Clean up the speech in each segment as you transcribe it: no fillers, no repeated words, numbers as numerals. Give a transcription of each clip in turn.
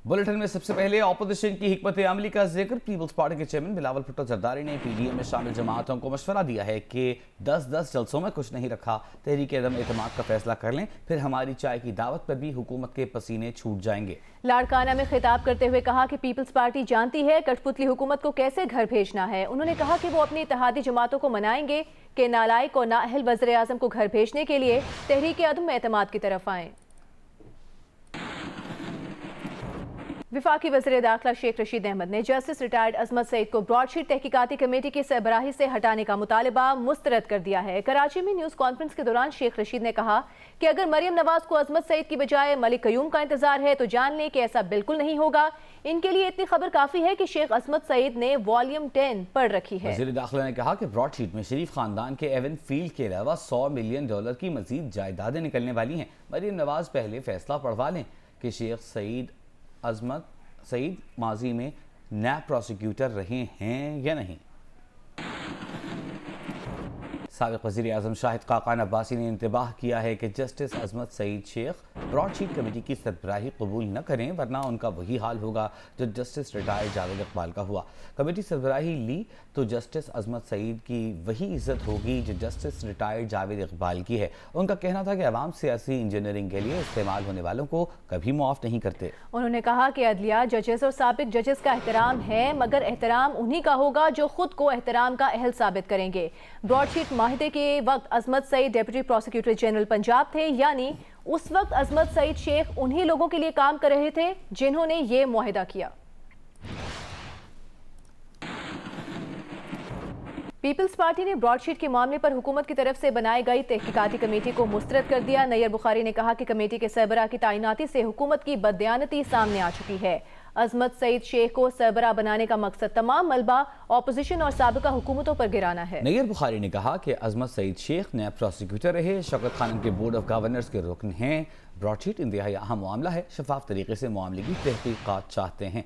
Bulletin में सबसे पहले ऑपोजिशन की हिकमत अमली का जिक्र। पीपल्स पार्टी के चेयरमैन बिलावल भुट्टो जरदारी ने पीडीएम में शामिल जमातों को मशवरा दिया है कि 10-10 जलसों में कुछ नहीं रखा, तहरीक अदम एतमाद का फैसला कर लें, फिर हमारी चाय की दावत पर भी हुकूमत के पसीने छूट जाएंगे। लाड़काना में खिताब करते हुए कहा कि पीपल्स पार्टी जानती है कठपुतली हुकूमत को कैसे घर भेजना है। उन्होंने कहा कि वो अपनी इत्तेहादी जमातों को मनाएंगे कि नालायक और नाअहल वज़ीर आज़म को घर भेजने के लिए तहरीक अदम एतमाद की तरफ आएं। विफाकी वज़ीर दाखिला शेख रशीद अहमद ने जस्टिस रिटायर्ड अजमत सईद को ब्रॉडशीट तहकीकाती कमेटी की सरबराही से हटाने का मुतालबा मुस्तरद कर दिया है। कराची में न्यूज़ कॉन्फ्रेंस के दौरान शेख रशीद ने कहा कि अगर मरियम नवाज को अजमत सईद की बजाय मलिक कयूम का इंतजार है तो जान लें कि ऐसा बिल्कुल नहीं होगा। इनके लिए इतनी खबर काफी है कि शेख अजमत सईद ने वॉल्यूम 10 पढ़ रखी है। वज़ीर दाखिला ने कहा कि ब्रॉडशीट में शरीफ खानदान के एवन फील्ड के अलावा $100 मिलियन की मजीद जायदादें निकलने वाली हैं। मरियम नवाज पहले फैसला पढ़वा लें कि शेख अजमत सईद माजी में नैब प्रोसिक्यूटर रहे हैं या नहीं। साबिक़ वज़ीर आज़म शाहिद खाक़ान अब्बासी ने इंतबाह किया है कि जस्टिस अजमत सईद शेख ब्रॉडशीट कमेटी की सरबराही कबूल न करें, वरना उनका वही हाल होगा जो जस्टिस रिटायर्ड जावेद इकबाल का हुआ। कमेटी सरबराही ली तो जस्टिस अजमत सईद की वही इज्जत होगी जो जस्टिस रिटायर्ड जावेद इकबाल की है। उनका कहना था कि अवाम सियासी इंजीनियरिंग के लिए इस्तेमाल होने वालों को कभी मुआफ़ नहीं करते। उन्होंने कहा कि अदलिया जजेस और साबिक जजेस का एहतराम है, मगर एहतराम उन्हीं का होगा जो खुद को एहतराम का अहल साबित करेंगे। ब्रॉडशीट माहिदे के वक्त Azmat Saeed deputy prosecutor general Punjab थे, यानी उस वक्त अजमत सईद शेख उन्हीं लोगों के लिए काम कर रहे थे जिन्होंने ये मुआहिदा किया। पीपल्स पार्टी ने ब्रॉडशीट के मामले पर हुकूमत की तरफ से बनाई गई तहकीकाती कमेटी को मुस्तरद कर दिया। नैयर बुखारी ने कहा कि कमेटी के सरबराह की तैनाती से हुकूमत की बददियानती सामने आ चुकी है। अजमत सईद शेख को सरबराह बनाने का मकसद तमाम मलबा अपोजिशन और साबिका हुकूमतों पर गिराना है। नैयर बुखारी ने कहा कि अजमत सईद शेख नैब प्रोसिक्यूटर रहे, शौकत खान के बोर्ड ऑफ गवर्नर्स के रुकन हैं। ब्रॉडशीट इंतहाई अहम मामला है, शफाफ तरीके से मामले की तहकीकात चाहते हैं।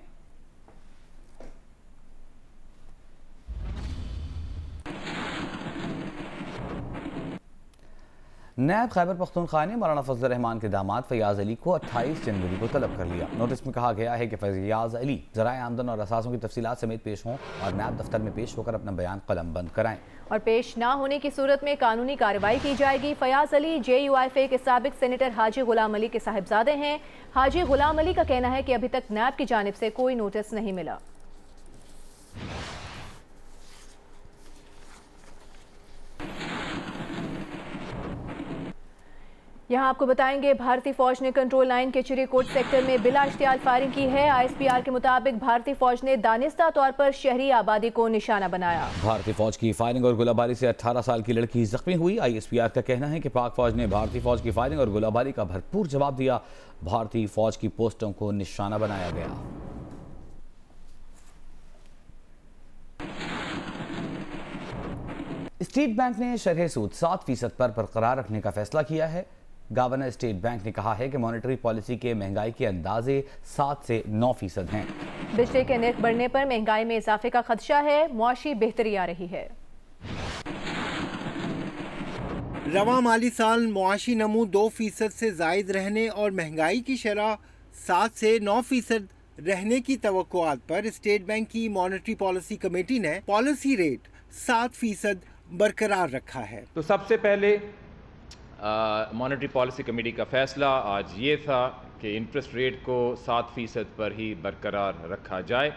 नैब खैबर पख्तूनख्वा ने मौलाना फजल रहमान के दामाद फैयाज अली को 28 जनवरी को तलब कर लिया। नोटिस में कहा गया है कि फैयाज अली ज़राए आमदन और असासों की तफसीलात समेत पेश हों और नैब दफ्तर में पेश होकर अपना बयान कलम बंद कराएं और पेश ना होने की सूरत में कानूनी कार्रवाई की जाएगी। फैयाज अली JUIFA के साबिक सेनेटर हाजी गुलाम अली के साहिबजादे हैं। हाजी गुलाम अली का कहना है कि अभी तक नैब की जानिब से कोई नोटिस नहीं मिला। यहाँ आपको बताएंगे, भारतीय फौज ने कंट्रोल लाइन के चिरीकोट सेक्टर में बिला इश्तियाल फायरिंग की है। ISPR के मुताबिक भारतीय फौज ने दानिस्ता तौर पर शहरी आबादी को निशाना बनाया। भारतीय फौज की फायरिंग और गोलाबारी से 18 साल की लड़की जख्मी हुई। ISPR का कहना है कि पाक फौज ने भारतीय फौज की फायरिंग और गोलाबारी का भरपूर जवाब दिया। भारतीय फौज की पोस्टों को निशाना बनाया गया। स्टेट बैंक ने शरह सूद 7% पर बरकरार रखने का फैसला किया है। गवर्नर स्टेट बैंक ने कहा है कि मॉनेटरी पॉलिसी के महंगाई के अंदाजे 7 से 9% हैं। बिजली के नर्ख बढ़ने पर महंगाई में इजाफे का खदशा है, मुआशी बेहतरी आ रही है। रवां माली साल मुआशी नमू 2% से जायद रहने और महंगाई की शरह 7 से 9% रहने की तवक्कुआत पर स्टेट बैंक की मॉनेटरी पॉलिसी कमेटी ने पॉलिसी रेट 7% बरकरार रखा है। तो सबसे पहले मॉनेटरी पॉलिसी कमेटी का फैसला आज ये था कि इंटरेस्ट रेट को 7% पर ही बरकरार रखा जाए।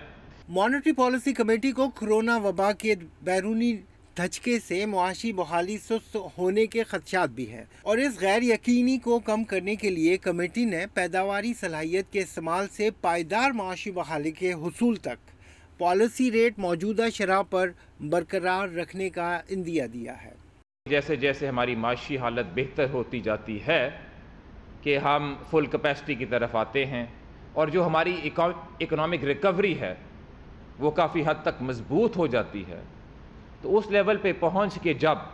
मॉनेटरी पॉलिसी कमेटी को कोरोना वबा के बैरूनी धचके से मुआशी बहाली सुस्त होने के खदशात भी हैं और इस गैर यकीनी को कम करने के लिए कमेटी ने पैदावारी सलाहियत के इस्तेमाल से पायदार मुआशी बहाली के हुसूल तक पॉलिसी रेट मौजूदा शरह पर बरकरार रखने का इंदिया दिया है। जैसे जैसे हमारी माशी हालत बेहतर होती जाती है कि हम फुल कैपेसिटी की तरफ आते हैं और जो हमारी इकोनॉमिक रिकवरी है वो काफ़ी हद तक मजबूत हो जाती है, तो उस लेवल पे पहुंच के जब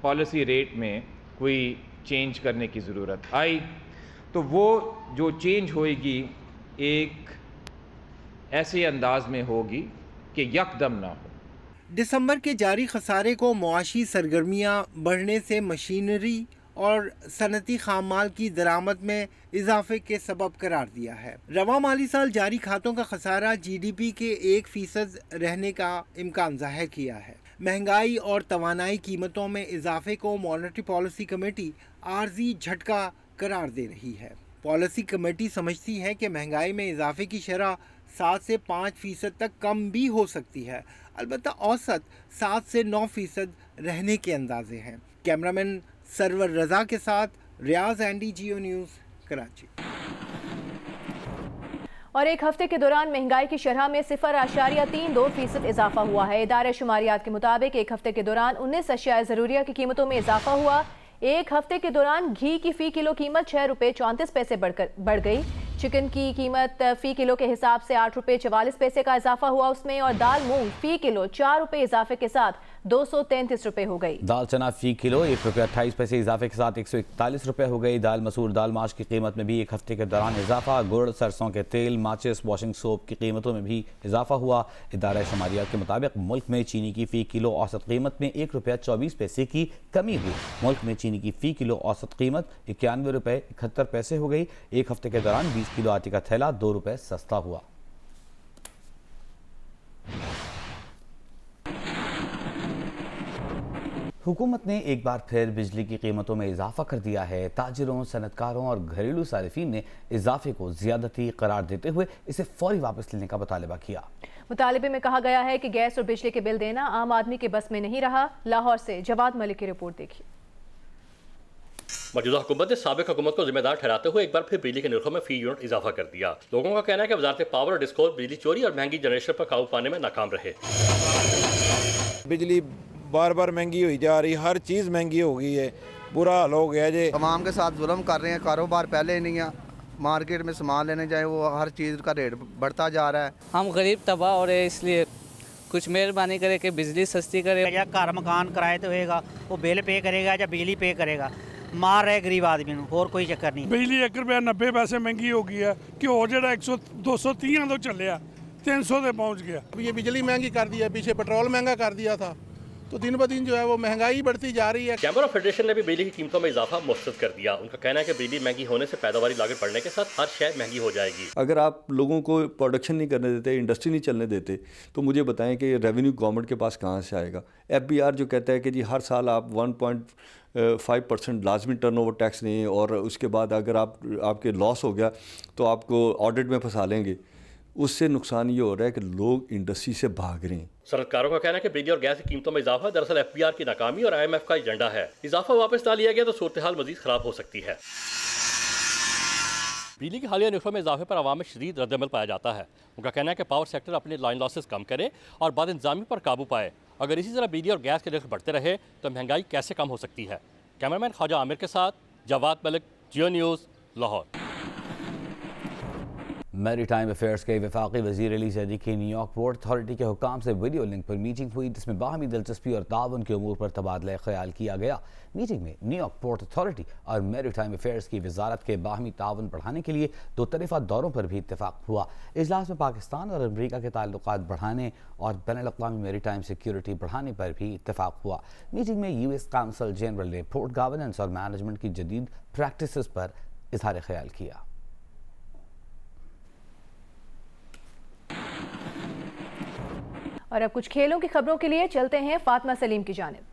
पॉलिसी रेट में कोई चेंज करने की ज़रूरत आई तो वो जो चेंज होएगी एक ऐसे अंदाज में होगी कि यकदम ना हो। दिसंबर के जारी खसारे को मुआशी सरगर्मियां बढ़ने से मशीनरी और सनती खाम माल की दरामद में इजाफे के सबब करार दिया है। रवा माली साल जारी खातों का खसारा GDP के 1% रहने का इम्कान जाहिर किया है। महंगाई और तवानाई कीमतों में इजाफे को मॉनेटरी पॉलिसी कमेटी आर्जी झटका करार दे रही है। पॉलिसी कमेटी समझती है कि महंगाई में इजाफे की शरह 7 से 5% तक कम भी हो सकती है, अलबत्ता औसत 7 से 9% रहने के अंदाजे हैं। कैमरामैन सरवर रजा के साथ रियाज एंडी, जियो न्यूज़, कराची। और एक हफ्ते के दौरान महंगाई की शरह में 0.32% इजाफा हुआ है। इदारे शुमारियात के मुताबिक एक हफ्ते के दौरान 19 अशिया ज़रूरिया की कीमतों में इजाफा हुआ। एक हफ्ते के दौरान घी की फ़ी किलो कीमत 6 रुपये 34 पैसे बढ़ गई। चिकन की कीमत फ़ी किलो के हिसाब से 8 रुपये 44 पैसे का इजाफा हुआ उसमें, और दाल मूंग फ़ी किलो 4 रुपये इजाफे के साथ 233 रुपये हो गई। दाल चना फ़ी किलो 1 रुपये 28 पैसे इजाफे के साथ 141 रुपये हो गई। दाल मसूर दाल माश की कीमत में भी एक हफ्ते के दौरान इजाफा। गुड़, सरसों के तेल, माचिस, वॉशिंग सोप की कीमतों में भी इजाफा हुआ। इदारा शुमारियात के मुताबिक मुल्क में चीनी की फ़ी किलो औसत कीमत में 1 रुपया 24 पैसे की कमी हुई। मुल्क में चीनी की फ़ी किलो औसत कीमत 91 रुपये 71 पैसे हो गई। एक हफ्ते के दौरान 20 किलो आटे का थैला 2 रुपये सस्ता हुआ। हुकूमत ने एक बार फिर बिजली की कीमतों में इजाफा कर दिया है। ताजिरों, सनतकारों और घरेलू सारिफीन ने इजाफे को ज्यादती करार देते हुए इसे फौरी वापस लेने का मुतालबा किया। मुतालबे में कहा गया है कि गैस और बिजली के बिल देना आम आदमी के बस में नहीं रहा। लाहौर से जवाद मलिक की रिपोर्ट देखिए। मौजूदा हुकूमत ने साबिक हुकूमत को जिम्मेदार ठहराते हुए एक बार फिर बिजली के निर्खों में फी यूनिट इजाफा कर दिया। लोगों का कहना है कि वजारत पावर और डिस्को बिजली चोरी और महंगी जनरेशन पर काबू पाने में नाकाम रहे। बिजली बार बार महंगी हुई जा रही, हर चीज़ महंगी हो गई है, बुरा हाल हो गया जी। तमाम के साथ जुल्म कर रहे हैं, कारोबार पहले नहीं है, मार्केट में सामान लेने जाए वो हर चीज़ का रेट बढ़ता जा रहा है। हम गरीब तबाह हो रहे हैं, इसलिए कुछ मेहरबानी करे कि बिजली सस्ती करे। या घर मकान किराए तो होएगा, वो बिल पे करेगा या बिजली पे करेगा, मार रहे गरीब आदमी को, और कोई चक्कर नहीं। बिजली 1 रुपया 90 पैसे महंगी हो गई है, घ्यो जो 230 तो चलिया 300 से पहुँच गया। ये बिजली महंगी कर दिया, पीछे पेट्रोल महंगा कर दिया था, तो दिन ब दिन जो है वो महंगाई बढ़ती जा रही है। चैम्बर ऑफ फेडरेशन ने भी बिजली की कीमतों में इजाफा मुस्तरद कर दिया। उनका कहना है कि बिजली महंगी होने से पैदावारी लागत बढ़ने के साथ हर शय महंगी हो जाएगी। अगर आप लोगों को प्रोडक्शन नहीं करने देते, इंडस्ट्री नहीं चलने देते, तो मुझे बताएं कि रेवेन्यू गवर्नमेंट के पास कहाँ से आएगा। FBR जो कहता है कि जी हर साल आप 1.5% लाजमी टर्नओवर टैक्स दें, और उसके बाद अगर आपके लॉस हो गया तो आपको ऑडिट में फंसा लेंगे। उससे नुकसान ये हो रहा है कि लोग इंडस्ट्री से भाग रहे हैं। सनतकारों का कहना है कि बिजली और गैस की कीमतों में इजाफा दरअसल FBR की नाकामी और IMF का एजेंडा है। इजाफा वापस ना लिया गया तो सूरत हाल मजीद खराब हो सकती है। बिजली के हालिया निर्खों में इजाफे पर आवाम में शदीद रद्दमल पाया जाता है। उनका कहना है कि पावर सेक्टर अपने लाइन लॉसेस कम करे और बाद इंतजामी पर काबू पाए। अगर इसी तरह बिजली और गैस के निर्ख बढ़ते रहे तो महंगाई कैसे कम हो सकती है। कैमरामैन ख्वाजा आमिर के साथ जवाद मलिक, जियो न्यूज़, लाहौर। मैरीटाइम अफेयर्स के वफाकी वज़ीर अली ज़ैदी की न्यूयॉर्क पोर्ट अथॉरिटी के हुकाम से वीडियो लिंक पर मीटिंग हुई, जिसमें बाहमी दिलचस्पी और ताउन के उमूर पर तबादला ख्याल किया गया। मीटिंग में न्यूयॉर्क पोर्ट अथॉरिटी और मैरीटाइम अफेयर्स की वजारत के बाहमी ताउन बढ़ाने के लिए 2 तरफ़ा दौरों पर भी इत्तेफाक हुआ। इजलास में पाकिस्तान और अमरीका के ताल्लुकात बढ़ाने और बैनुल-अक़वामी मैरीटाइम सिक्योरिटी बढ़ाने पर भी इत्तेफाक हुआ। मीटिंग में US काउंसिल जनरल ने पोर्ट गवर्नेंस और मैनेजमेंट की जदीद प्रैक्टिसेस पर इज़हार ख्याल किया। और अब कुछ खेलों की खबरों के लिए चलते हैं फातिमा सलीम की जानिब।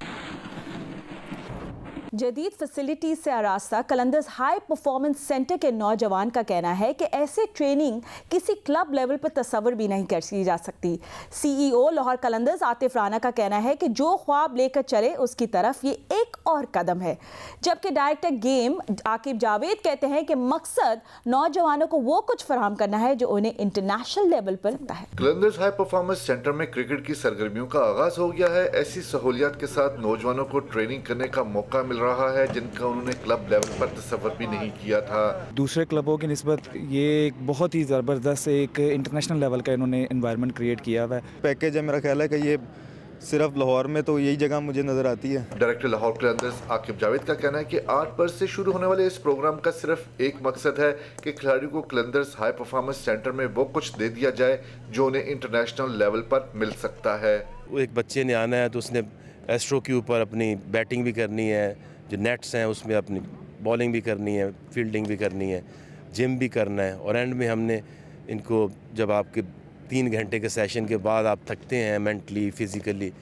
जदीद फैसिलिटी से आरास्ता कलंदर्स हाई परफॉर्मेंस सेंटर के नौजवान का कहना है कि ऐसे ट्रेनिंग किसी क्लब लेवल पर तस्वर भी नहीं की जा सकती। CEO लाहौर कलंदर्स आतिफ राना का कहना है कि जो ख्वाब लेकर चले उसकी तरफ ये एक और कदम है। जबकि डायरेक्टर गेम आकिब जावेद कहते हैं कि मकसद नौजवानों को वो कुछ फराहम करना है जो उन्हें इंटरनेशनल लेवल पर लगता है। कलंदर्स हाई परफॉर्मेंस सेंटर में क्रिकेट की सरगर्मियों का आगाज हो गया है। ऐसी सहूलियात के साथ नौजवानों को ट्रेनिंग करने का मौका मिल रहा है जिनका उन्होंने क्लब लेवल पर तस्वर भी नहीं किया था। दूसरे क्लबों की निस्बत ये एक बहुत ही ज़बरदस्त एक इंटरनेशनल लेवल का इन्होंने एनवायरनमेंट क्रिएट किया हुआ है। पैकेज है, मेरा ख्याल है कि ये सिर्फ लाहौर में तो यही जगह मुझे नज़र आती है। डायरेक्टर लाहौर कलंदर्स आकिब जावेद का कहना है कि 8 मार्च से शुरू होने वाले इस प्रोग्राम का सिर्फ एक मकसद है कि खिलाड़ियों को कलंदर्स हाई परफॉर्मेंस सेंटर में वो कुछ दे दिया जाए जो उन्हें इंटरनेशनल लेवल पर मिल सकता है। एक बच्चे ने आना है तो उसने एस्ट्रो के ऊपर अपनी बैटिंग भी करनी है, जो नेट्स हैं उसमें अपनी बॉलिंग भी करनी है, फील्डिंग भी करनी है, जिम भी करना है। और एंड में हमने इनको, जब आपके 3 घंटे के सेशन के बाद आप थकते हैं मेंटली फिज़िकली,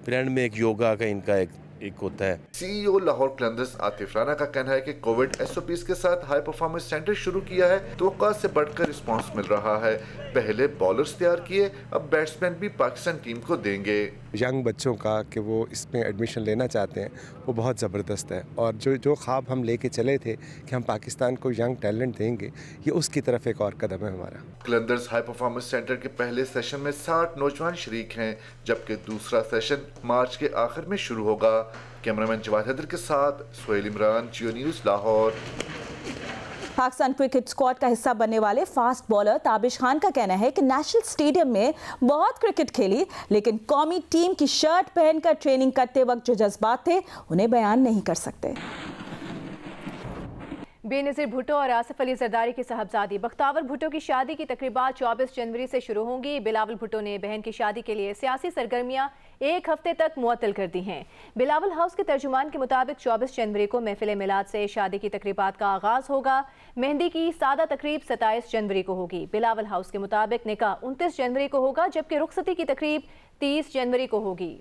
फिर एंड में एक योगा का इनका एक होता है। सीईओ लाहौर कलंदर्स आतिफ राना का कहना है कि कोविड एसओपीज के साथ हाई परफॉर्मेंस सेंटर शुरू किया है तो औकात से बढ़कर रिस्पांस मिल रहा है। पहले बॉलर्स तैयार किए, अब बैट्समैन भी पाकिस्तान टीम को देंगे। यंग बच्चों का कि वो इसमें एडमिशन लेना चाहते हैं वो बहुत ज़बरदस्त है, और जो ख्वाब हम लेके चले थे कि हम पाकिस्तान को यंग टैलेंट देंगे, ये उसकी तरफ एक और कदम है हमारा। कलंदर्स हाई परफॉर्मेंस सेंटर के पहले सेशन में 60 नौजवान शरीक हैं, जबकि दूसरा सेशन मार्च के आखिर में शुरू होगा। कैमरामैन जवाद हैदर के साथ Sohail Imran, Geo News Lahore. Pakistan cricket squad का हिस्सा बनने वाले फास्ट बॉलर ताबिश खान का कहना है कि नेशनल स्टेडियम में बहुत क्रिकेट खेली, लेकिन कौमी टीम की शर्ट पहनकर ट्रेनिंग करते वक्त जो जज्बात थे उन्हें बयान नहीं कर सकते। बेनज़ीर भुट्टो और आसिफ अली जरदारी की साहबजादी बख्तावर भुट्टो की शादी की तकरीबात 24 जनवरी से शुरू होंगी। बिलावल भुट्टो ने बहन की शादी के लिए सियासी सरगर्मियां 1 हफ्ते तक मुअत्तल कर दी हैं। बिलावल हाउस के तर्जुमान के मुताबिक 24 जनवरी को महफिल मिलाद से शादी की तकरीबात का आगाज होगा। मेहंदी की सादा तकरीब 27 जनवरी को होगी। बिलावल हाउस के मुताबिक निकाह 29 जनवरी को होगा, जबकि रुखसती की तकरीब 30 जनवरी को होगी।